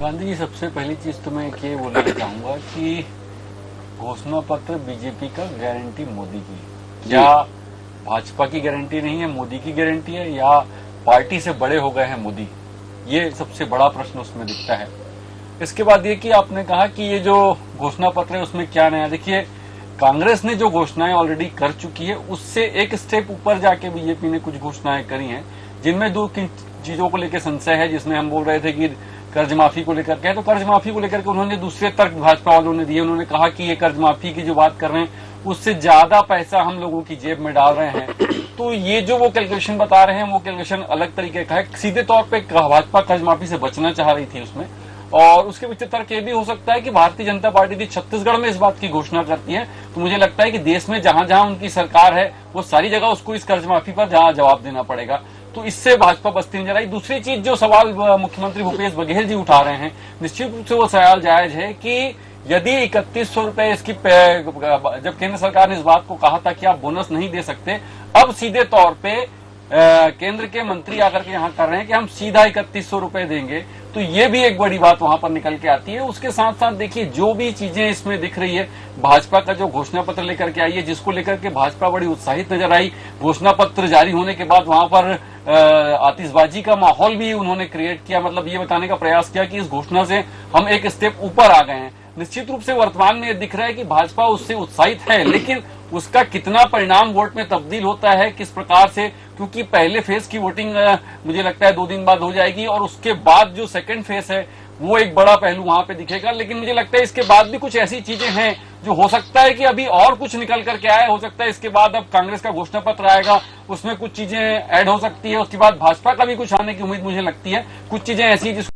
गांधी जी, सबसे पहली चीज तो मैं ये बोलना चाहूंगा कि घोषणा पत्र बीजेपी का गारंटी मोदी की, या भाजपा की गारंटी नहीं है, मोदी की गारंटी है, या पार्टी से बड़े हो गए हैं मोदी, ये सबसे बड़ा प्रश्न उसमें दिखता है। इसके बाद ये कि आपने कहा कि ये जो घोषणा पत्र है उसमें क्या नया, देखिए कांग्रेस ने जो घोषणाएं ऑलरेडी कर चुकी है उससे एक स्टेप ऊपर जाके बीजेपी ने कुछ घोषणाएं करी हैं, जिनमें दो चीजों को लेकर संशय है। जिसमें हम बोल रहे थे कि कर्ज माफी को लेकर के, तो कर्ज माफी को लेकर के उन्होंने दूसरे तर्क भाजपा वालों ने दिए। उन्होंने कहा कि ये कर्ज माफी की जो बात कर रहे हैं उससे ज्यादा पैसा हम लोगों की जेब में डाल रहे हैं। तो ये जो वो कैलकुलेशन बता रहे हैं वो कैलकुलेशन अलग तरीके का है। सीधे तौर पे भाजपा कर्ज माफी से बचना चाह रही थी उसमें, और उसके पीछे तर्क ये भी हो सकता है कि भारतीय जनता पार्टी भी छत्तीसगढ़ में इस बात की घोषणा करती है, तो मुझे लगता है कि देश में जहां जहां उनकी सरकार है वो सारी जगह उसको इस कर्ज माफी पर जवाब देना पड़ेगा। तो इससे भाजपा बस्ती नजर आई। दूसरी चीज जो सवाल मुख्यमंत्री भूपेश बघेल जी उठा रहे हैं, निश्चित रूप से वो सवाल जायज है कि यदि 3100 रुपए इसकी, जब केंद्र सरकार ने इस बात को कहा था कि आप बोनस नहीं दे सकते, अब सीधे तौर पे केंद्र के मंत्री आकर के यहाँ कर रहे हैं कि हम सीधा 3100 रुपए देंगे, तो ये भी एक बड़ी बात वहां पर निकल के आती है। उसके साथ साथ देखिए जो भी चीजें इसमें दिख रही है, भाजपा का जो घोषणा पत्र लेकर के आई है, जिसको लेकर के भाजपा बड़ी उत्साहित नजर आई। घोषणा पत्र जारी होने के बाद वहां पर आतिशबाजी का माहौल भी उन्होंने क्रिएट किया, मतलब ये बताने का प्रयास किया कि इस घोषणा से हम एक स्टेप ऊपर आ गए हैं। निश्चित रूप से वर्तमान में दिख रहा है कि भाजपा उससे उत्साहित है, लेकिन उसका कितना परिणाम वोट में तब्दील होता है, किस प्रकार से, क्योंकि पहले फेज की वोटिंग मुझे लगता है 2 दिन बाद हो जाएगी, और उसके बाद जो सेकंड फेज है वो एक बड़ा पहलू वहां पे दिखेगा। लेकिन मुझे लगता है इसके बाद भी कुछ ऐसी चीजें हैं जो हो सकता है कि अभी और कुछ निकल करके आए। हो सकता है इसके बाद अब कांग्रेस का घोषणा पत्र आएगा, उसमें कुछ चीजें ऐड हो सकती है। उसके बाद भाजपा का भी कुछ आने की उम्मीद मुझे लगती है। कुछ चीजें ऐसी